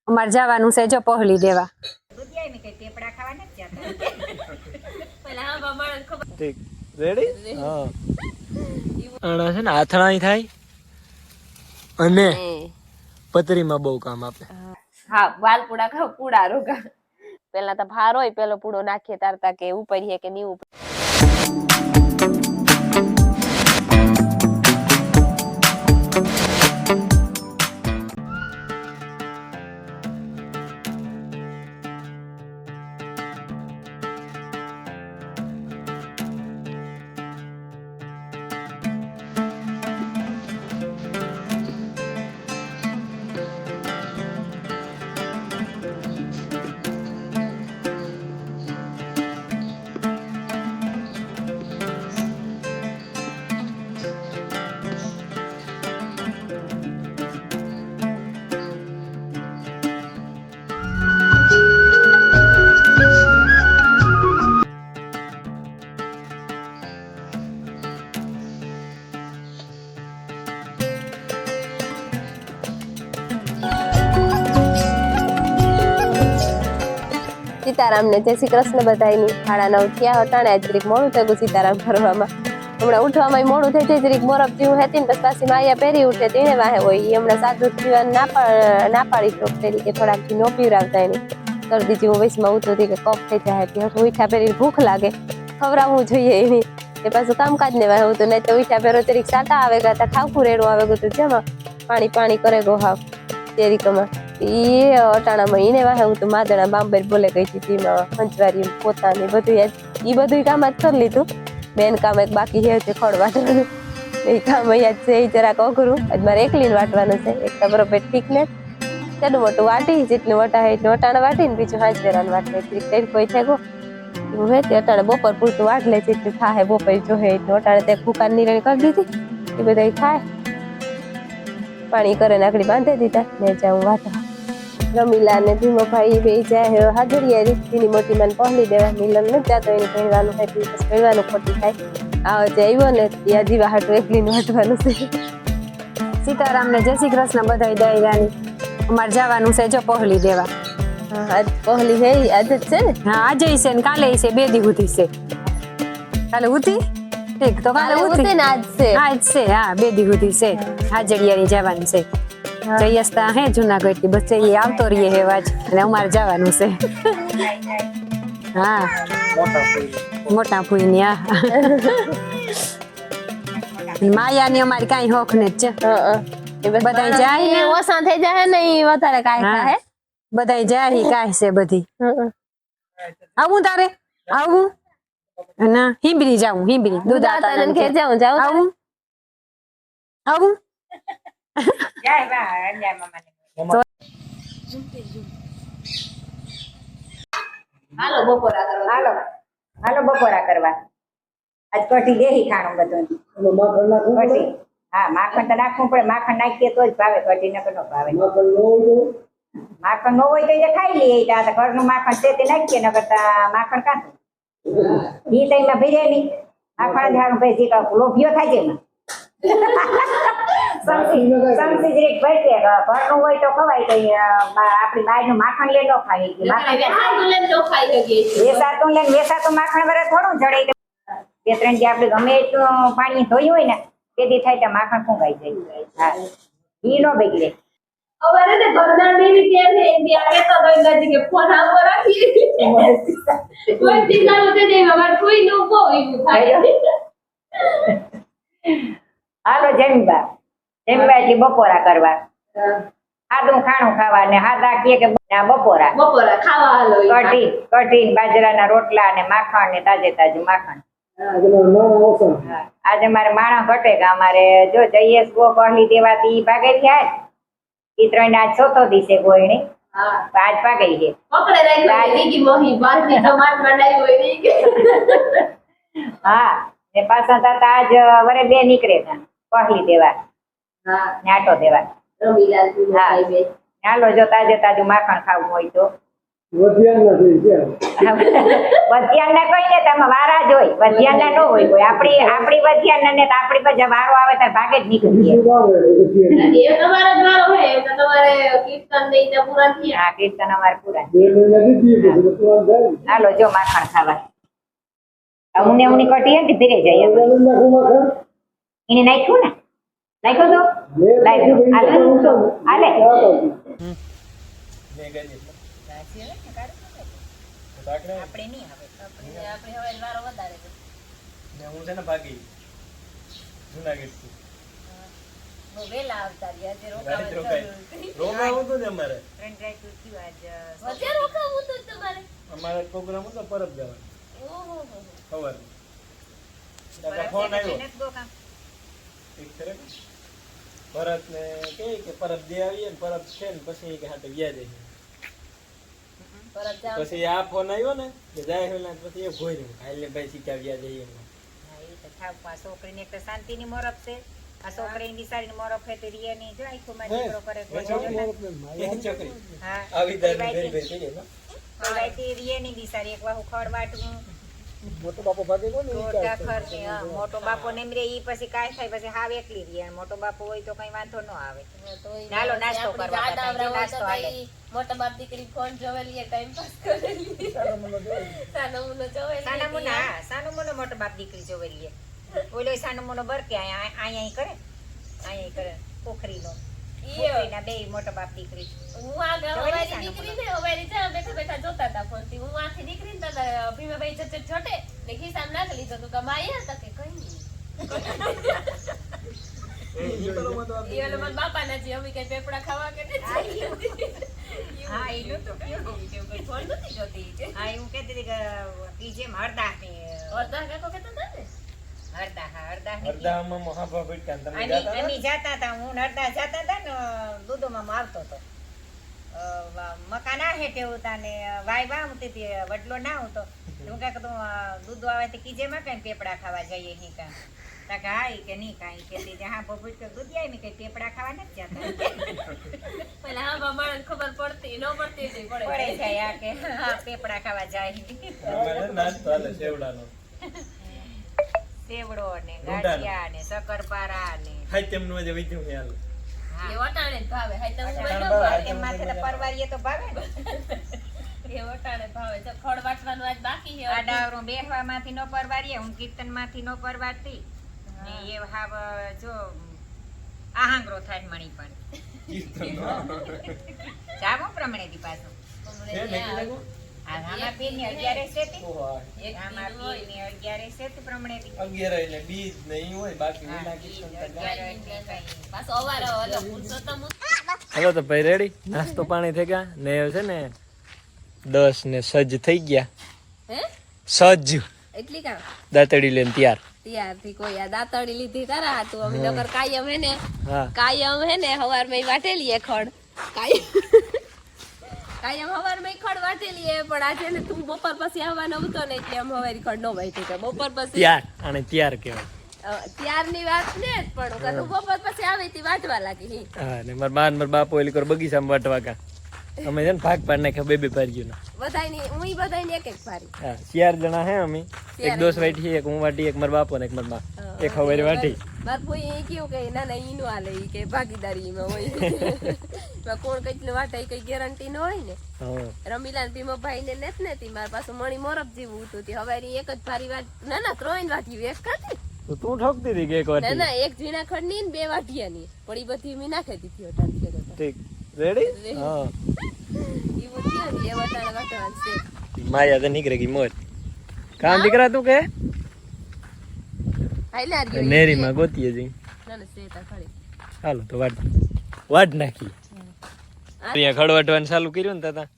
અમારે જવાનું છે જો પહોળી દેવા. ઠીક રેડી. હા આણા છે ને આથણા થાય અને પતરીમાં બહુ કામ આપે. હા વાલ પૂડા ખાવ પૂડા રોગા પેલા તો ભાર હોય પેલો પૂડો નાખીએ તારતા કે ઉપરીએ કે નહીં ઉપર. સીતારામ ને જય શ્રી કૃષ્ણ બધાયની 9:30 થયા હતા ને જરીક મોડું થયું સીતારામ ફરવામાં. હમણાં ઉઠવામાં મોડું થઈ જાય જરીક મોરબ જેવું હતી ને પછી માયા પહેરી ઉઠે તેને વાહે હોય એ હમણાં સાદું પીવાનું ના પાડી શોખ થઈ કે થોડાક નો પીવરાવતા એની શરદી જેવું વયસમાં ઉતરતી કે કફ થઈ જાય કે ઉઠા પહેરી ભૂખ લાગે ખવડાવવું જોઈએ એની એ પાછું કામકાજ ને વાહે હતું નહીં તો ઉઠા પહેરો જરીક સાટા આવે ગયા ખાવખું રેડું આવે ગયું જેમાં પાણી કરે ગો હાવ તેરીકમાં એ અટાણામાં એને વાહે હું તો માદણા બાંબર બોલે ગઈ હતી હંચવારી પોતાની બધું એ બધું કામ જ કરી લીધું. મેન કામ એક બાકી છે ખડ વાટવાનું એ કામ અહીંયા છે એ જરાક અઘરું મારે એકલીને વાટવાનું છે એક તો બરોબર ઠીક ને તેનું મોટું વાટી જેટલું વટાય એટલું અટાણા વાટી ને બીજું હાજવેરાનું વાટે કોઈ છે ગો એવું હે તે અટાણે બપોર પૂરતું વાટ લે જેટલું થાય બપોર જોહે એટલું અટાણે તે ભૂકાન નિરણ કરી દીધી એ બધા થાય પાણી કરે નાકડી બાંધી દીધા ને જાઉં વાટા. રમીલા ને ધીમો ભાઈ બે જાય હાજરિયા રીતની મોટી મને પહોંચી દેવા મિલન નથી જાતો એને કહેવાનું થાય પછી કહેવાનું ખોટી થાય આવો જે આવ્યો ને ત્યાં જીવા હાટું એકલીનું હટવાનું છે. સીતારામ ને જય શ્રી કૃષ્ણ બધાય દાયરાની. અમારે જવાનું છે જો પહોળી દેવા. હા આજ પહોળી છે આજ જ છે ને. હા આજે છે ને કાલે છે 2 દી સુધી છે. કાલે ઉતી ઠીક તો કાલે ઉતી ને આજ છે હા 2 દી સુધી છે હાજરિયાની જવાનું છે. જયસ્તા હે જુનાગઢ થી બસ એ આવતો રહીએ હેવાજ અને અમારે જવાનું છે. હા મોટા ફૂઈ ની માયા ની અમારી કઈ હોખ ને જ છે બધા જાય ને ઓસા થઈ જાય ને ઈ વધારે કાઈ થાય બધા જાય કાઈ છે બધી. આવું તારે આવું ના હિંબરી જાવું હિંબરી દુધાતા ને ઘેર જાવું આવું આવું જાય બા અંજાર મામા હાલો બપોરા કરવા હાલો બપોરા કરવા આજ કઢી દેહી ખાણું બધું કઢી હા માખણ તો નાખવું પડે માખણ નાખીએ તો જ ભાવે કઢી નકર ન ભાવે માખણ ન હોય તો એ ખાઈ લઈએ ઘરનું માખણ છે તે નાખીએ ન કરતા માખણ કાઢું ઘી તો એમાં ભીરે નહીં માખણ જ હારું ભાઈ જે લોભિયો થાય છે એમાં સમસી જરીક ભરી દે ઘરનું હોય તો ખવાય તો આપણી બાયનું માખણ લે નો ખાઈ વેસાતું માખણ વરે થોડું જડે 2-3 જે આપણે ગમે એટલું પાણી ધોયું હોય ને તેથી થાય તો માખણ ફૂંકાઈ જાય. હા ઘી નો બગડે. અમારે ને ઘરના ની કે ને ઇન્ડિયા આવે તો ગંગાજી કે ફોન આવો રાખી કોઈ ચિંતા નહોતી ને અમાર કોઈ નો કોઈ થાય. હાલો જમવા એટલે બપોરા કરવા સાદું ખાણું ખાવા ને હાદા કે બપોરા ખાવા હાલો કઢી બાજરાના રોટલા ને માખણ ને તાજું માખણ. આજે મારે માણસ ઘટે કે અમારે જો જઈએ ગો કહલી દેવાથી ભાગે ગયા ઈ 3 આજ 4થો દિવસે ગોયણી આજ ભાગે છે હા ને પાછા થતા આજ વરે 2 નીકળે કહલી દેવા આટો દેવા. હાલો જો તાજું માખણ ખાવું હોય તો વધ્યા નથી કેમ વધ્યાના કઈ ને તમે વારા જ હોય વધ્યાના ન હોય કોઈ આપણી વધ્યાના ને તો આપણી પાસે વારો આવે ત્યારે ભાગે જ નીકળી જાય. એ તમારો જ વારો હોય તો તમારે કીર્તન દઈ દે પૂરા થયા. હા કીર્તન અમારે પૂરા. 2 મહિના દીધી પછી તો થાય હાલો જો માખણ ખાવા ઉને ઉની કટી હે કે ધીરે જાય એમ. નાખું માખણ એને નાખ્યું ને નાખ્યું તો હાલે આપણે નહીં આવે આપણે હવે વારો વધારે છે. ને હું છે ને ભાગી જુનાગઢ થી બહુ વહેલા આવતા રહ્યા છે રોકાવું તો ને અમારે ટ્રેન ડ્રાઈવ થયું આજ વચ્ચે રોકાવું હતું તમારે. અમારે પ્રોગ્રામ હતો પરબ જવાનો ઓહો ખબર ફોન આવ્યો નથી બહુ કામ. એક ખરે પરત ને કે પરબ દે આવીએ ને પરબ છે ને પછી કે હાટે વ્યા જઈએ પરત જાવ પછી આ ફોન આવ્યો ને કે જાય હોલા પછી એ ભોય ને હાલે ભાઈ શીખ્યા વ્યા જઈએ હા, એ તો થાવ આ છોકરીને એક તો શાંતિની મોરપ છે આ છોકરીની બિચારીની મોરપ છે તે રિયાની જો આંખોમાં દીકરો કરે છોકરી હા આવી દાદી ભેર ભેર થઈ ગઈ કોઈ વાયતી રિયાની બિચારી એક વાહુ ખડવાટવું મોટો બાપો ભાગે કોને ટોટા ખર્ચે હા મોટો બાપો નેમરે ઈ પછી કાંઈ થાય પછી હાવ એકલી રહે મોટો બાપો હોય તો કઈ વાંધો ન આવે નાલો નાસ્તો કરવા બધાય. નાસ્તો હાલે મોટા બાપ દીકરી ફોન જોવેલી ટાઈમ પાસ કરેલી સાનો જોવેલી હા સાનો મોનો મોટો બાપ દીકરી જોવેલીએ ઓલો સાનો મોનો બરકે અહીંયા કરે પોખરીનો પોખરીના બે મોટો બાપ દીકરી હું આગળ હવારી નીકળી ને હવારી જા બેઠા બેઠા જોતા હતા ફોન થી હું આથી નીકળી ને ભીમાભાઈ જતે છોટે ને ખિસ્સામાં નાખી લીધો તો કમાયા હતા કે કઈ નહીં એ ઓલો મારા બાપા ના જે અમે કઈ પેપડા ખાવા કે હા એનું તો ફોન નથી જોતી હા એવું કહેતી હતી કે પીજે હરદાસ ની અડધા કાકો કેતા હતા ને અરદામાં મહાભા ભટકા તમે જાતા અમે જાતા હતા હું હરદાસ જાતા હતા ને દૂધોમાં આવતો હતો મકાન આ હેઠે હોતા ને વાય વામતી હતી વડલો ના હતો હું કાંક તું દૂધ આવે તો કીજે માં કઈ પેપડા ખાવા જઈએ હી કા કે હા ઈ કે નહીં કાંઈ કે હા બબુટ કે દૂધ આવી કઈ પેપડા ખાવા નથી જતા પેલા હા બાબા ખબર પડતી ન પડતી હતી પડે જાય આ કે હા પેપડા ખાવા જાય અમારે નાસ્તો હાલે સેવડાનો સેવડો ને ગાંઠિયા ને શક્કરપારા ને હાઈ તેમનું જે વિધું હાલ એ વટાણે જ ભાવે હાઈ તમે એમાંથી તો પરવારીએ તો ભાવે ને એ વટાણે ભાવે તો ખડ વાટવાનું આજ બાકી છે આડાવરો બેહવામાંથી નો પરવારીએ હું કીર્તનમાંથી નો પરવારતી ને એ હાવ જો આહાંગરો થાય મણી પણ જાવો પ્રમાણેથી પાછો આમાં પીરની 11 સેતી આમાં પીરની 11 સેતી પ્રમાણેથી 11 એટલે બીજ નહીં હોય બાકી વિના કીર્તન પાછો અવારો ઓલો પુરુષોત્તમ હાલો તો ભાઈ રેડી નાસ્તો પાણી થઈ ગયા ને છે ને 10 ને સજ્જ થઈ ગયા હે સજ્જ એટલી કા દાતડી લઈને તૈયાર થી કોઈ આ દાતડી લીધી કરા તું અમે નકર કાયમ હે ને હા કાયમ હે ને હવાર માં વાટેલી એ ખડ કાયમ હવાર માં ખડ વાટેલી એ પણ આજે ને તું બપોર પછી આવવાનો હતો ને એટલે અમે હવારી ખડ નો વાટી કે બપોર પછી ત્યાર કહેવાય ત્યારની વાત ને જ પણ તું બપોર પછી આવી તી વાટવા લાગી હા ને મારા બાપો એલી કર બગીચામાં વાટવા કા અમે છે ને ભાગ પાડ નાખ્યા બે પાડ્યું ના બધાયની હું બધાયની એક ભારી હા 4 જણા હે અમે એક દોસ્ત વાટી એક હું વાટી એક મારા બાપો ને એક મારા બા એક હવારી વાટી માર કોઈ એ કેવું કે ના ના ઈનું આલે ઈ કે ભાગીદારીમાં હોય કોણ કેટલું વાટે કઈ ગેરંટી ન હોય ને હા રમીલાલ ભીમભાઈ ને નેત નેતી માર પાસે મણી મોરબ જેવું હતું તે હવારી એક જ ભારી વાત ના ના 3 વાટી એક કાતી તો તું ઠોકતી હતી કે એક ના વાટી ના એક ઝીણા ખડની ને 2 વાટિયાની પણ ઈ બધી મી નાખી દીધી હતા ઠીક રેડી હા ઈ બધી ને એ વટાણા વાટવાનું છે માયા તો નીકળે ગઈ મોજ કામ દીકરા તું કે હાઈલા રહ્યો નેરી માં ગોતીએ જઈ ના ના સેતા ખડી હાલો તો વાટ નાખી અહીંયા ખડવાટવાનું ચાલુ કર્યું ને તાતા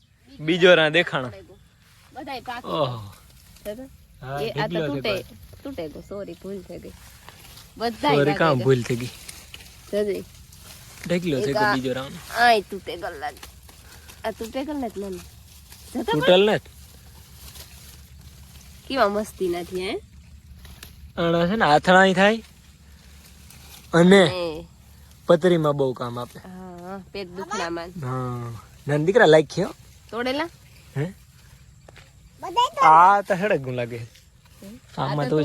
બીજો રા દેખાણો બધાય પાકી ઓહો એ હા આ તો તૂટે ગયો સોરી ભૂલ થઈ ગઈ બધાય સોરી કામ ભૂલ થઈ ગઈ જજે ઢેકલો છે કે બીજો રાઉન્ડ આય તૂટે ગલ્લા આ તૂટે ગલ્લા જ ના તૂટલ ને કેવા મસ્તી નથી હે આણા છે ને આથણાઈ થાય અને એ પતરીમાં બહુ કામ આપે હા પેટ દુખણામાં હા નાન દીકરા લાઈક છે તોડેલા હે આ તો હેડે ગું લાગે આમાં તો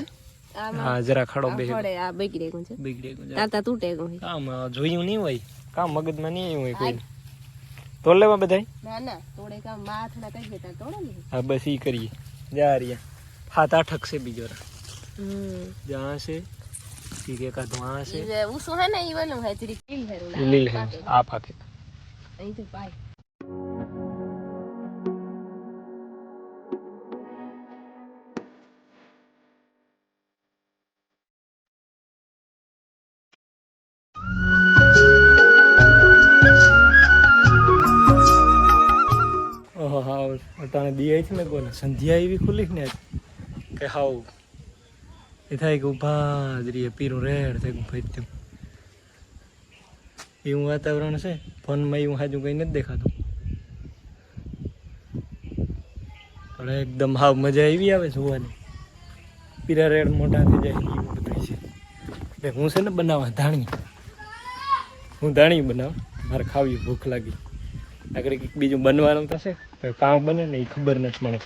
હા જરા ખડો બે આ બગડે ગયું છે બગડે ગું તાતા તૂટે ગયું કામ જોયું નહીં હોય કામ મગજમાં નહીં હોય કોઈ તોડ લેવા બધાય ના ના તોડે કામ માથ ના કઈ દેતા તોડે ને હા બસ ઈ કરીએ જા રહ્યા 7-8 છે બીજો જहाँ से ठीक है का वहाँ से ये उस है ना ये वाला है तेरी किल है લીલ હે આ પાકે અહીં તો પાય ઓહો હા અટાણે દિયા છે ને કોને સંધ્યા એવી ખુલી ને કે હાવ એ થાય કે ઉભા જ રહીએ પીરું રેડ થાય કે ભાઈ તેમ એવું વાતાવરણ છે ફોનમાં એવું હાજુ કંઈ નથી દેખાતું પણ એકદમ હાવ મજા એવી આવે જોવાની પીરા રેડ મોટા થઈ જાય એવું બધું છે એટલે હું છે ને બનાવવા ધાણી હું ધાણી બનાવ મારે ખાવી ભૂખ લાગી આગળ કંઈક બીજું બનવાનું થશે તો કામ બને ને એ ખબર નથી મને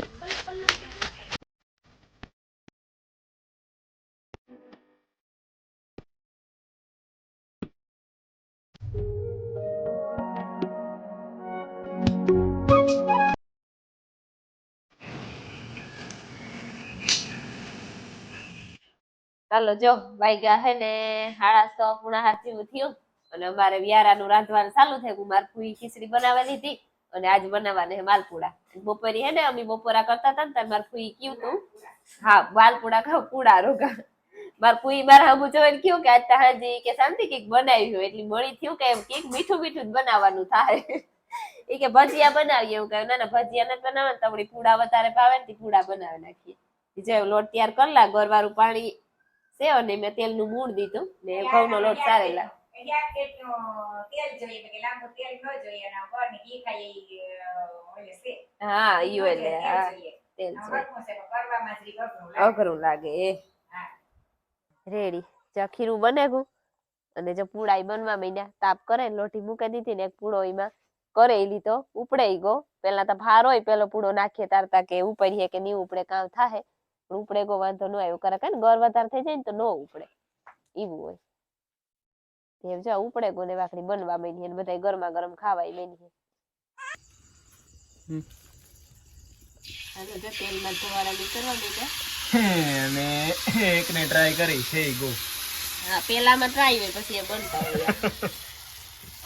ચાલો જો વાગ્યા હે ને 7:30 જેવું થયું અને અમારે વ્યારાનું રાંધવાનું ચાલુ થઈ ગયું માર ફૂઈ ખીચડી બનાવેલી હતી અને આજ બનાવવાના હે માલપુડા બપોરે હે ને અમે બપોરા કરતા હતા ને માર ફૂઈ કયું તું હા માલપુડા ખાવ પૂડા રોગા માર ફૂઈ મારા હમુ જોઈને કયું કે આજ હાજી કે શાંતિ કઈક બનાવ્યું એટલે મળી થયું કે કઈક મીઠું મીઠું જ બનાવવાનું થાય એ કે ભજીયા બનાવીએ એવું કહે ના ના ભજીયા નથી બનાવવાના તમડી પૂડા વધારે ભાવે ને પૂડા બનાવી નાખીએ જે લોટ તૈયાર કરલા ગોરવાળું પાણી છે અને મેં તેલનું મૂળ દીધું ને ઘઉંનો લોટ સારેલા હા ઈ એટલે હા તેલ છે અઘરું લાગે એ રેડી જો ખીરું બનેગું અને જો પૂડા બનવા માંડ્યા તાપ કરે લોટી મૂકી દીધી ને એક પૂડો એમાં કરેલી તો ઉપડે ગયો પેલા તો ભાર હોય પેલો પૂડો નાખીએ તારતા કે ઉપડીએ કે નહીં ઉપડે કામ થાય ઉપડે ગો વાંધો ન આવ્યો કરે ને ગોર વધારે થઈ જાય ને તો ન ઉપડે એવું હોય એમ જો ઉપડે ગો ને વાકડી બનવા માંડી ને બધા ગરમા ગરમ ખાવાય માંડી હાલો જો તેલમાં ધોવાળા નીકળવા માંડ્યા અને એકને ટ્રાય કરી છે ગો હા પેલામાં ટ્રાય હોય પછી એ બનતા હોય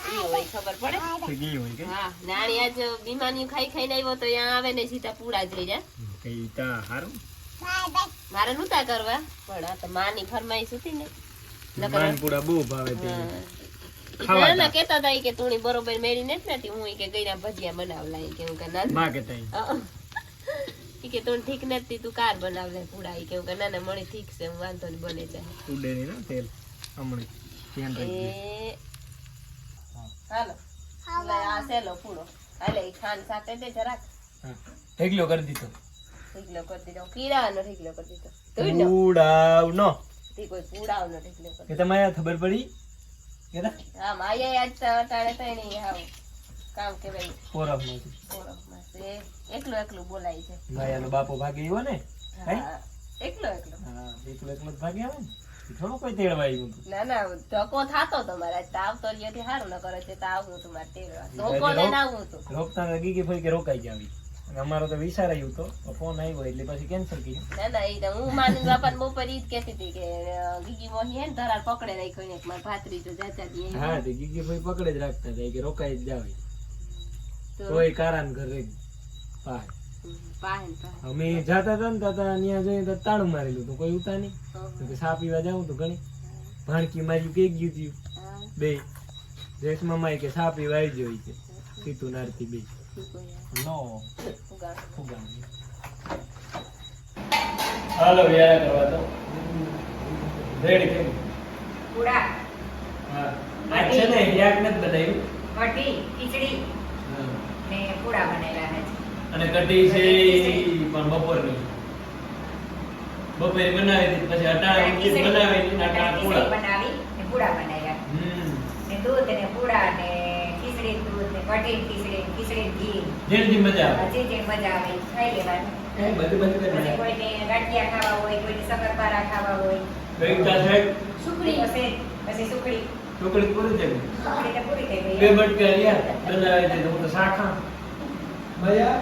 ઈ હોય ખબર પડે ગઈ હોય કે હા નાની આજ બીમાની ખાઈ ખાઈને આવ્યો તો અહીંયા આવે ને સીધા પૂડા જ લઈ જાય કઈ તા હારું મારે નતા કરવા પણ આ તો માની ફરમાઈશ હતી ને માન પૂડા બહુ ભાવે તે ના ના કેતા હતા કે તું બરોબર મેળી નથી હું કે ગઈના ભજીયા બનાવલા કે હું કે ના માં કે તઈ કે તું ઠીક નથી તું કાર બનાવલે પૂડા કે હું કે ના ના મળી ઠીક છે હું વાંધો નહીં બને જાય ઉડે ની ના તેલ હમણે ધ્યાન રાખજે હાલો લે આ સેલો પૂડો હાલે ખાન સાથે દે જરાક હા ઢેગલો કરી દીધો ઢીકલો કરી દીધો કીરાનો ઢીકલો કરી દીધો પૂડાવ નો તે કોઈ પૂડાવનો ઢીકલો કરી કે તમારે ખબર પડી કેતા હા માયા આજ અટાણે તો એની હાવ કામ કે ભાઈ પોરફ માંથી પોરફમાં છે એકલું બોલાય છે માયાનો બાપો ભાગે આવ્યો ને હા એકલો હા એકલો જ ભાગે આવે ને થોડું કોઈ તેડવા આવ્યું ના ના ધક્કો થાતો તમારા તાવ તો લ્યોથી હારું ન કરે છે તાવ હું તમારે તેડવા ધોકો લઈને આવું તો રોકતા ગીગી ફોઈ કે રોકાઈ જાવી અને અમારો તો વિચાર આવ્યું તો ફોન આવ્યો એટલે પછી કેન્સલ કર્યું ના ના એ તો હું માની બાપા બપોર ઈ જ કહેતી હતી કે ગીગી મોહી હે ને ધરાર પકડે રાખ્યો ને મારા ભાતરી તો જાતા દી હા તે ગીગી ફોઈ પકડે જ રાખતા હતા કે રોકાઈ જ જાવે કોઈ કારણ ઘરે પાય પાહન અમે જાતા હતા ને તાતા ત્યાં જઈને તો તાળું મારેલું તો કોઈ ઉતા નહીં તો સા પીવા જાઉં તો ઘણી ભાણકી મારી કે ગયું થયું બે રેશમામાં કે સા પીવા આવી જોઈ છે સીતું નારથી બે નો હાલો યાર કરવા તો રેડી કેમ પૂડા હા આ છે ને યાક નથી બતાવ્યું કઢી ખીચડી ને પૂડા બનાવ્યા છે અને કઢી છે પણ બપોરની બપોરે બનાવી હતી પછી અટાણા બનાવી અટાણા પૂડા બનાવી ને પૂડા બનાવ્યા ને દૂધ ને પૂડા ને ખીચડી દૂધ ને કઢી ખીચડી ઘી જેની મજા આવે જે મજા આવે ખાઈ લેવાનું બધું પછી કોઈને ગાંઠિયા ખાવા હોય, કોઈને શક્કરપારા ખાવા હોય. સુખડી પછી સુખડી ટુકડી પૂરી થઈ ગઈ. સુખડી તો પૂરી થઈ ગઈ. બે બટકા રહ્યા બનાવી દે તો હું તો શાક ખાઉં. મજા